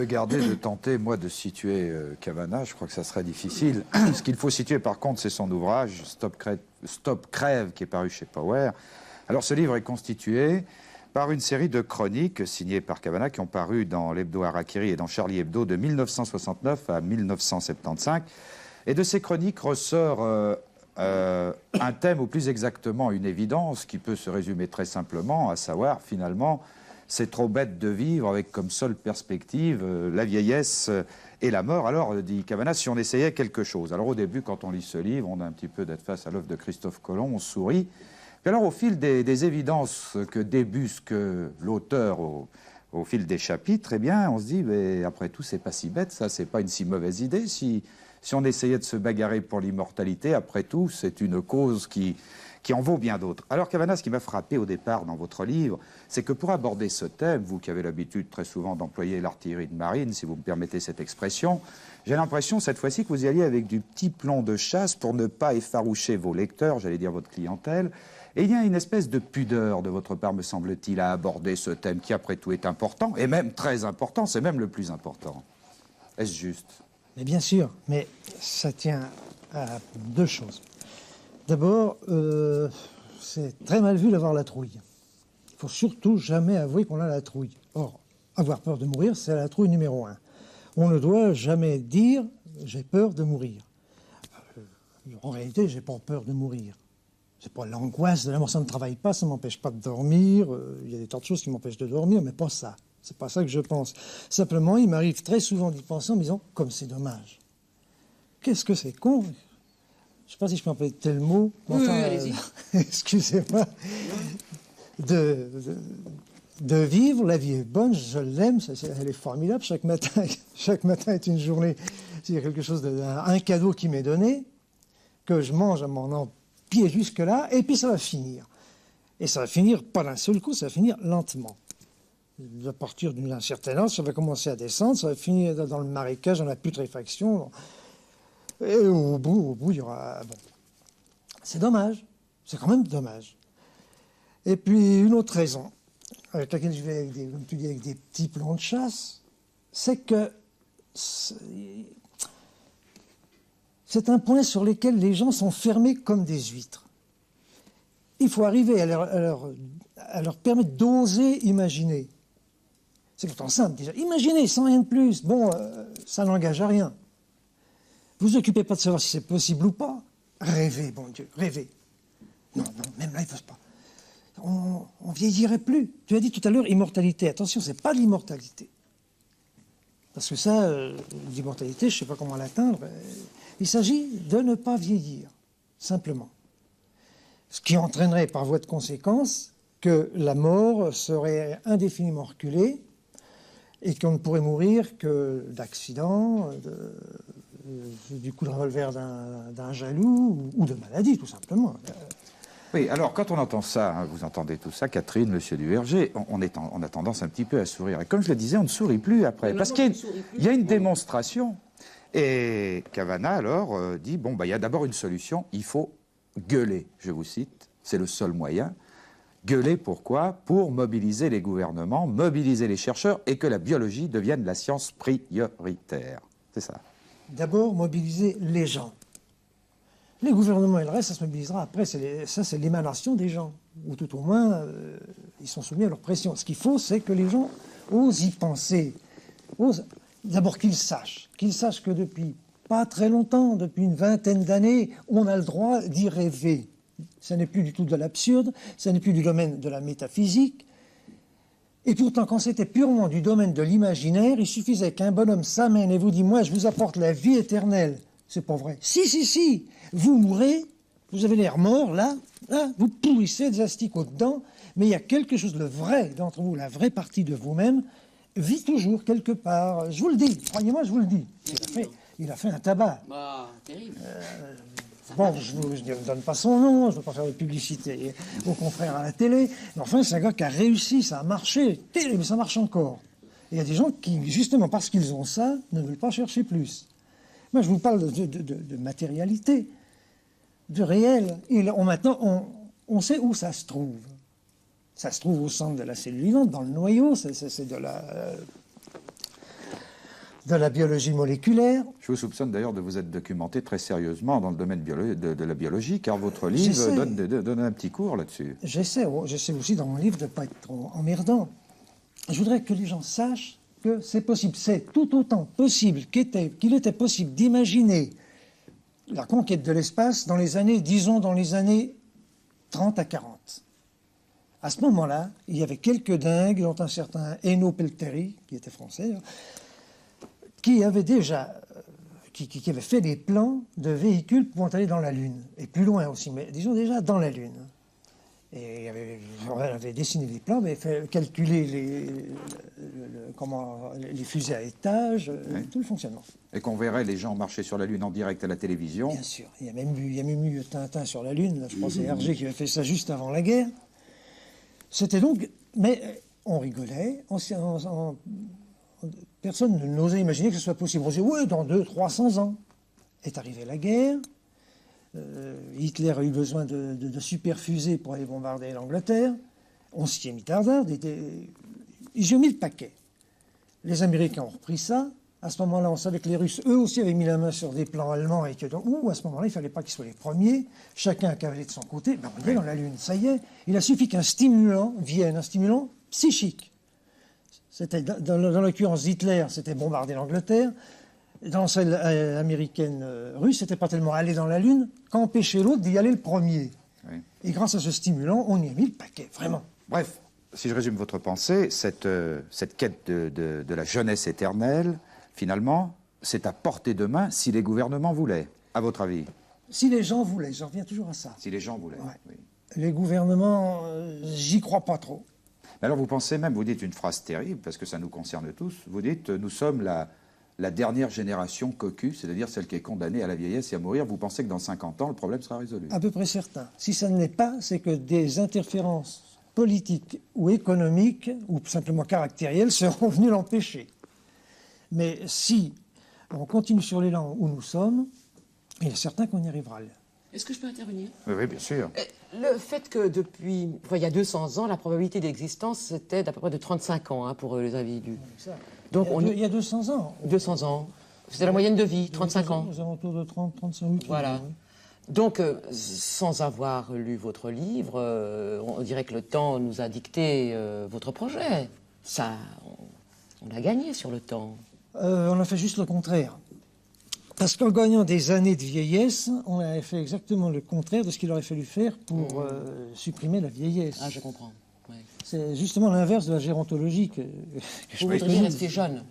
Garder de tenter, moi, de situer Cavana, je crois que ça serait difficile. Ce qu'il faut situer, par contre, c'est son ouvrage, Stop Crève, qui est paru chez Power. Alors, ce livre est constitué par une série de chroniques signées par Cavana qui ont paru dans l'Hebdo Harakiri et dans Charlie Hebdo de 1969 à 1975. Et de ces chroniques ressort un thème, ou plus exactement une évidence, qui peut se résumer très simplement, à savoir, finalement, c'est trop bête de vivre avec comme seule perspective la vieillesse et la mort. Alors, dit Cavana, si on essayait quelque chose. Alors, au début, quand on lit ce livre, on a un petit peu d'être face à l'œuvre de Christophe Colomb, on sourit. Puis alors, au fil des évidences que débusque l'auteur au fil des chapitres, eh bien, on se dit, mais après tout, c'est pas si bête, ça, c'est pas une si mauvaise idée. Si on essayait de se bagarrer pour l'immortalité, après tout, c'est une cause qui en vaut bien d'autres. Alors, Cavana, ce qui m'a frappé au départ dans votre livre, c'est que pour aborder ce thème, vous qui avez l'habitude très souvent d'employer l'artillerie de marine, si vous me permettez cette expression, j'ai l'impression cette fois-ci que vous y alliez avec du petit plan de chasse pour ne pas effaroucher vos lecteurs, j'allais dire votre clientèle. Et il y a une espèce de pudeur de votre part, me semble-t-il, à aborder ce thème qui, après tout, est important, et même très important, c'est même le plus important. Est-ce juste? Mais bien sûr, mais ça tient à deux choses. D'abord, c'est très mal vu d'avoir la trouille. Il ne faut surtout jamais avouer qu'on a la trouille. Or, avoir peur de mourir, c'est la trouille numéro 1. On ne doit jamais dire « j'ai peur de mourir ». En réalité, je n'ai pas peur de mourir. C'est pas l'angoisse de la mort, ça ne travaille pas, ça ne m'empêche pas de dormir. Il y a des tas de choses qui m'empêchent de dormir, mais pas ça. C'est pas ça que je pense. Simplement, il m'arrive très souvent d'y penser en me disant « comme c'est dommage ». Qu'est-ce que c'est con? Je ne sais pas si je peux employer tel mot. Oui, enfin, allez-y. Excusez-moi. De vivre, la vie est bonne, je l'aime, elle est formidable. Chaque matin est une journée, c'est quelque chose un cadeau qui m'est donné, que je mange à mon empied jusque-là, et puis ça va finir. Et ça va finir pas d'un seul coup, ça va finir lentement. À partir d'un certain âge, ça va commencer à descendre, ça va finir dans le marécage, dans la putréfaction. Et au bout, il y aura... Bon. C'est dommage. C'est quand même dommage. Et puis, une autre raison, avec laquelle je vais, comme tu dis, avec des petits plans de chasse, c'est que c'est un point sur lequel les gens sont fermés comme des huîtres. Il faut arriver à leur permettre d'oser imaginer. C'est pourtant simple, déjà. Imaginez, sans rien de plus. Bon, ça n'engage à rien. Vous occupez pas de savoir si c'est possible ou pas. Rêvez, bon Dieu, rêvez. Non, même là, il ne faut pas. On vieillirait plus. Tu as dit tout à l'heure immortalité. Attention, c'est pas l'immortalité. Parce que ça, l'immortalité, je ne sais pas comment l'atteindre. Il s'agit de ne pas vieillir, simplement. Ce qui entraînerait par voie de conséquence que la mort serait indéfiniment reculée et qu'on ne pourrait mourir que d'accidents, du coup de revolver d'un jaloux ou de maladie, tout simplement. Oui, alors quand on entend ça, hein, vous entendez tout ça, Catherine, Monsieur Duverger, on a tendance un petit peu à sourire. Et comme je le disais, on ne sourit plus après. Parce qu'il y a une démonstration. Et Cavana, alors, dit, bon, il y a d'abord une solution, il faut gueuler, je vous cite, c'est le seul moyen. Gueuler, pourquoi? Pour mobiliser les gouvernements, mobiliser les chercheurs et que la biologie devienne la science prioritaire. C'est ça. D'abord, mobiliser les gens. Les gouvernements et le reste, ça se mobilisera après. Ça, c'est l'émanation des gens. Ou tout au moins, ils sont soumis à leur pression. Ce qu'il faut, c'est que les gens osent y penser. D'abord qu'ils sachent que depuis pas très longtemps, depuis une vingtaine d'années, on a le droit d'y rêver. Ça n'est plus du tout de l'absurde, ça n'est plus du domaine de la métaphysique. Et pourtant, quand c'était purement du domaine de l'imaginaire, il suffisait qu'un bonhomme s'amène et vous dit « Moi, je vous apporte la vie éternelle ». C'est pas vrai. Si. Vous mourrez, vous avez l'air mort, là, vous pourrissez des asticots dedans, mais il y a quelque chose, le vrai d'entre vous, la vraie partie de vous-même, vit toujours quelque part. Je vous le dis, croyez-moi, je vous le dis. Il a fait un tabac. Bah, terrible. Bon, je ne donne pas son nom, je ne veux pas faire de publicité aux confrères à la télé, mais enfin, c'est un gars qui a réussi, ça a marché, terrible, mais ça marche encore. Et il y a des gens qui, justement, parce qu'ils ont ça, ne veulent pas chercher plus. Moi, je vous parle de matérialité, de réel. Et maintenant, on sait où ça se trouve. Ça se trouve au centre de la cellule vivante, dans le noyau, c'est de la... de la biologie moléculaire. Je vous soupçonne d'ailleurs de vous être documenté très sérieusement dans le domaine de la biologie, car votre livre donne un petit cours là-dessus. J'essaie aussi dans mon livre de ne pas être trop emmerdant. Je voudrais que les gens sachent que c'est possible. C'est tout autant possible qu'il était possible d'imaginer la conquête de l'espace dans les années, disons, dans les années 30 à 40. À ce moment-là, il y avait quelques dingues, dont un certain Eno Pelteri, qui était français, qui avait déjà qui avait fait des plans de véhicules pouvant aller dans la Lune, et plus loin aussi, mais disons déjà dans la Lune. Et il avait dessiné des plans, mais fait calculer les fusées à étage, oui. Tout le fonctionnement. Et qu'on verrait les gens marcher sur la Lune en direct à la télévision. Bien sûr. Il y a même eu Tintin sur la Lune. Là, je pense que c'est Hergé qui avait fait ça juste avant la guerre. C'était donc... Mais on rigolait. Personne n'osait imaginer que ce soit possible. On disait, oui, dans 200-300 ans. Est arrivée la guerre. Hitler a eu besoin de super fusées pour aller bombarder l'Angleterre. On s'y est mis tardard. Ils y ont mis le paquet. Les Américains ont repris ça. À ce moment-là, on savait que les Russes, eux aussi, avaient mis la main sur des plans allemands et que, à ce moment-là, il ne fallait pas qu'ils soient les premiers. Chacun a cavalé de son côté. Ben, on est dans la Lune. Ça y est. Il a suffi qu'un stimulant vienne, un stimulant psychique. C'était, dans l'occurrence Hitler, c'était bombarder l'Angleterre. Dans celle américaine russe, c'était pas tellement aller dans la Lune qu'empêcher l'autre d'y aller le premier. Oui. Et grâce à ce stimulant, on y a mis le paquet, vraiment. Bref, si je résume votre pensée, cette quête de la jeunesse éternelle, finalement, c'est à portée de main si les gouvernements voulaient, à votre avis? Si les gens voulaient, j'en reviens toujours à ça. Si les gens voulaient, ouais. Oui. Les gouvernements, j'y crois pas trop. Mais alors vous pensez même, vous dites une phrase terrible, parce que ça nous concerne tous, vous dites, nous sommes la dernière génération cocu, c'est-à-dire celle qui est condamnée à la vieillesse et à mourir. Vous pensez que dans 50 ans, le problème sera résolu? À peu près certain. Si ça ne l'est pas, c'est que des interférences politiques ou économiques, ou simplement caractérielles, seront venues l'empêcher. Mais si on continue sur l'élan où nous sommes, il est certain qu'on y arrivera. Est-ce que je peux intervenir? Oui, bien sûr. Le fait que depuis, il y a 200 ans, la probabilité d'existence, c'était d'à peu près de 35 ans pour les individus. Donc il y a 200 ans. 200 ans. C'était la moyenne de vie, 35 ans. Aux alentours de 30, 35. Voilà. Oui. Donc, sans avoir lu votre livre, on dirait que le temps nous a dicté votre projet. Ça, on a gagné sur le temps. On a fait juste le contraire. Parce qu'en gagnant des années de vieillesse, on a fait exactement le contraire de ce qu'il aurait fallu faire pour supprimer la vieillesse. Ah, je comprends. Ouais. C'est justement l'inverse de la gérontologie que vous voudriez rester jeune.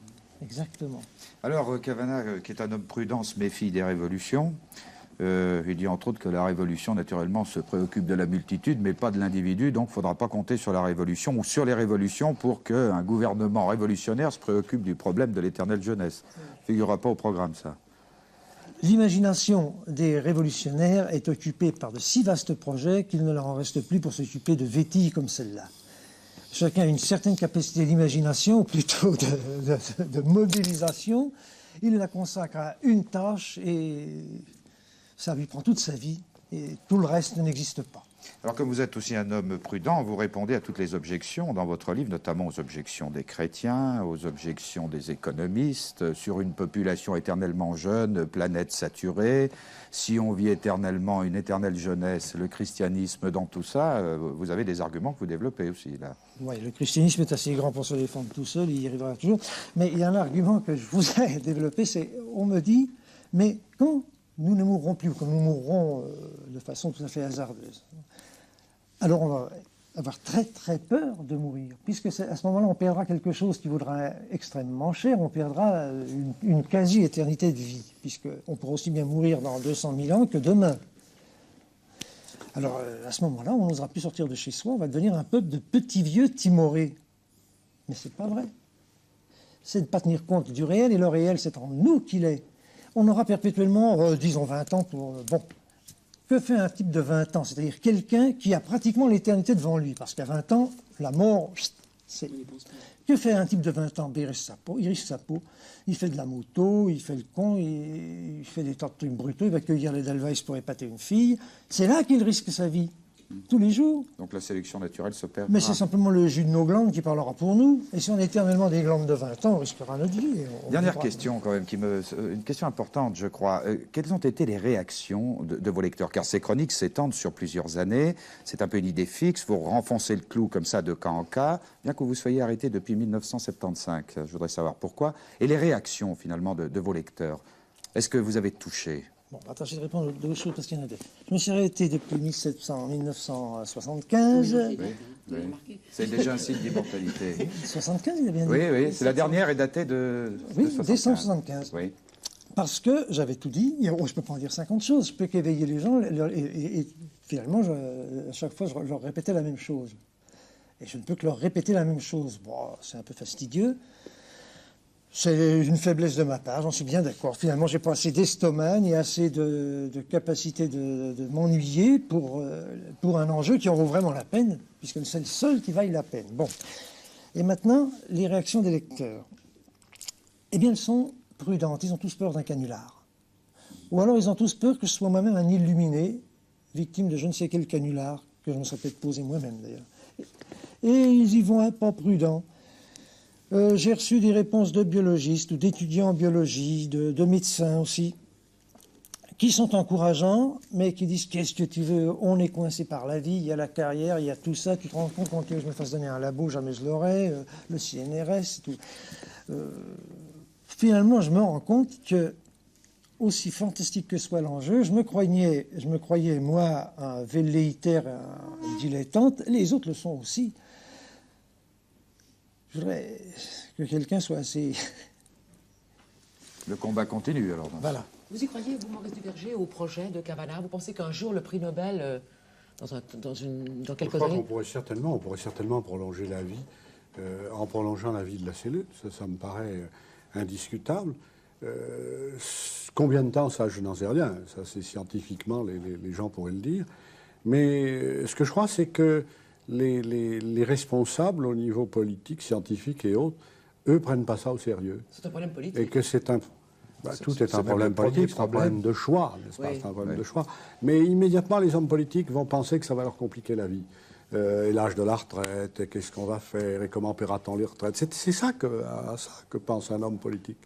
Exactement. Alors, Kavanagh, qui est un homme prudent, se méfie des révolutions. Il dit entre autres que la révolution, naturellement, se préoccupe de la multitude, mais pas de l'individu, donc il ne faudra pas compter sur la révolution ou sur les révolutions pour qu'un gouvernement révolutionnaire se préoccupe du problème de l'éternelle jeunesse. Ça ne figurera pas au programme, ça. L'imagination des révolutionnaires est occupée par de si vastes projets qu'il ne leur en reste plus pour s'occuper de vétilles comme celle-là. Chacun a une certaine capacité d'imagination, ou plutôt de mobilisation. Il la consacre à une tâche et ça lui prend toute sa vie et tout le reste n'existe pas. Alors, comme vous êtes aussi un homme prudent, vous répondez à toutes les objections dans votre livre, notamment aux objections des chrétiens, aux objections des économistes, sur une population éternellement jeune, planète saturée. Si on vit éternellement une éternelle jeunesse, le christianisme dans tout ça, vous avez des arguments que vous développez aussi, là. Oui, le christianisme est assez grand pour se défendre tout seul, il y arrivera toujours. Mais il y a un argument que je vous ai développé, c'est, on me dit, mais quand nous ne mourrons plus, quand nous mourrons de façon tout à fait hasardeuse, alors on va avoir très très peur de mourir, puisque à ce moment-là on perdra quelque chose qui vaudra extrêmement cher, on perdra une quasi-éternité de vie, puisqu'on pourra aussi bien mourir dans 200 000 ans que demain. Alors à ce moment-là, on n'osera plus sortir de chez soi, on va devenir un peuple de petits vieux timorés. Mais c'est pas vrai. C'est de ne pas tenir compte du réel, et le réel c'est en nous qu'il est. On aura perpétuellement, disons 20 ans pour... bon. Que fait un type de 20 ans? C'est-à-dire quelqu'un qui a pratiquement l'éternité devant lui. Parce qu'à 20 ans, la mort, c'est... Que fait un type de 20 ans? Il risque sa peau, il fait de la moto, il fait le con, il fait des tas de trucs brutaux, il va cueillir les Dalvaïs pour épater une fille. C'est là qu'il risque sa vie. tous les jours. Donc la sélection naturelle s'opère. Mais c'est simplement le jus de nos glandes qui parlera pour nous. Et si on est éternellement des glandes de 20 ans, on risquera notre vie. Dernière question quand même, une question importante, je crois. Quelles ont été les réactions de vos lecteurs? Car ces chroniques s'étendent sur plusieurs années. C'est un peu une idée fixe. Vous renfoncez le clou comme ça de cas en cas, bien que vous soyez arrêté depuis 1975. Je voudrais savoir pourquoi. Et les réactions finalement de vos lecteurs. Est-ce que vous avez touché? Bon, attends, je vais répondre aux deux choses parce qu'il y en a deux. Je me suis arrêté depuis 1975. Oui, oui. C'est déjà un signe d'immortalité. 75, il a bien dit. Oui, oui, c'est la dernière est datée de Oui, 75. décembre 75. Oui. Parce que j'avais tout dit. Je ne peux pas en dire 50 choses. Je peux qu'éveiller les gens. Et finalement, à chaque fois, je leur répétais la même chose. Et je ne peux que leur répéter la même chose. Bon, c'est un peu fastidieux. C'est une faiblesse de ma part, j'en suis bien d'accord. Finalement, j'ai pas assez d'estomac ni assez de capacité de m'ennuyer pour un enjeu qui en vaut vraiment la peine, puisque c'est le seul qui vaille la peine. Bon. Et maintenant, les réactions des lecteurs. Eh bien, elles sont prudentes. Ils ont tous peur d'un canular. Ou alors, ils ont tous peur que je sois moi-même un illuminé, victime de je ne sais quel canular, que je me serais peut-être posé moi-même, d'ailleurs. Et ils y vont un pas prudents. J'ai reçu des réponses de biologistes ou d'étudiants en biologie, de médecins aussi, qui sont encourageants, mais qui disent « Qu'est-ce que tu veux? On est coincé par la vie, il y a la carrière, il y a tout ça. Tu te rends compte quand je me fasse donner un labo, jamais je l'aurai, le CNRS, tout. » Finalement, je me rends compte que, aussi fantastique que soit l'enjeu, je me croyais, moi, un velléitaire, un dilettante. Les autres le sont aussi. Je voudrais que quelqu'un soit assez... Le combat continue, alors. Voilà. Vous y croyez, vous, Maurice Duverger, au projet de Kavanagh? Vous pensez qu'un jour, le prix Nobel, dans quelques Je crois années... qu'on pourrait certainement prolonger la vie, en prolongeant la vie de la cellule. Ça me paraît indiscutable. Combien de temps, ça, je n'en sais rien. Ça, c'est scientifiquement, les gens pourraient le dire. Mais ce que je crois, c'est que les responsables au niveau politique, scientifique et autres, eux, prennent pas ça au sérieux. C'est un problème politique. Et que c'est un... tout est un problème politique, c'est un problème de choix, n'est-ce pas? Oui. C'est un problème de choix. Mais immédiatement, les hommes politiques vont penser que ça va leur compliquer la vie. Et l'âge de la retraite, et qu'est-ce qu'on va faire, et comment paiera-t-on les retraites. C'est ça que pense un homme politique.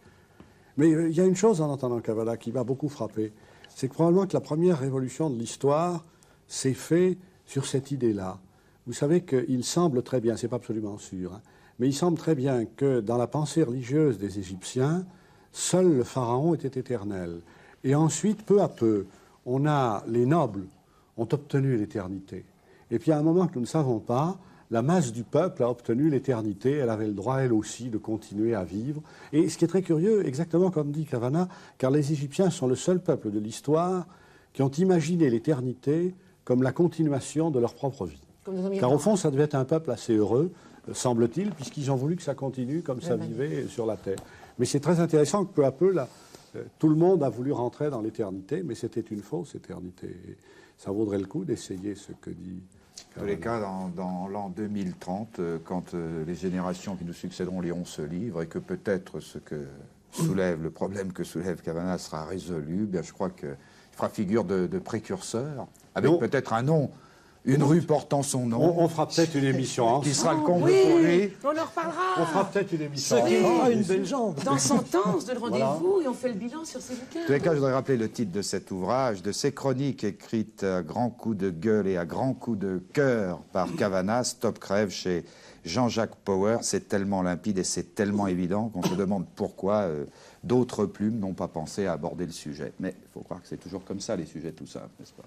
Mais il y a une chose en entendant Kavanagh qui m'a beaucoup frappé. C'est que probablement que la première révolution de l'histoire s'est faite sur cette idée-là. Vous savez qu'il semble très bien, c'est pas absolument sûr, hein, mais il semble très bien que dans la pensée religieuse des Égyptiens, seul le pharaon était éternel. Et ensuite, peu à peu, les nobles ont obtenu l'éternité. Et puis à un moment que nous ne savons pas, la masse du peuple a obtenu l'éternité. Elle avait le droit, elle aussi, de continuer à vivre. Et ce qui est très curieux, exactement comme dit Kavanagh, car les Égyptiens sont le seul peuple de l'histoire qui ont imaginé l'éternité comme la continuation de leur propre vie. Car au fond, ça devait être un peuple assez heureux, semble-t-il, puisqu'ils ont voulu que ça continue comme ça vivait sur la terre. Mais c'est très intéressant que peu à peu, là, tout le monde a voulu rentrer dans l'éternité, mais c'était une fausse éternité. Et ça vaudrait le coup d'essayer ce que dit... En tous les cas, dans l'an 2030, quand les générations qui nous succéderont liront ce livre, et que peut-être ce que soulève, le problème que soulève Kavanagh sera résolu, bien je crois qu'il fera figure de précurseur, avec peut-être un nom. Une rue portant son nom. On fera peut-être une émission ensemble. Qui sera le comble pour lui. On en reparlera. On fera peut-être une émission une belle jambe. Dans 100 ans, on se donne rendez-vous et on fait le bilan sur ces bouquins. En tous les cas, je voudrais rappeler le titre de cet ouvrage, de ces chroniques écrites à grands coups de gueule et à grands coups de cœur par Kavanagh, Stop Crève, chez Jean-Jacques Power. C'est tellement limpide et c'est tellement évident qu'on se demande pourquoi d'autres plumes n'ont pas pensé à aborder le sujet. Mais il faut croire que c'est toujours comme ça, les sujets tout simples, n'est-ce pas?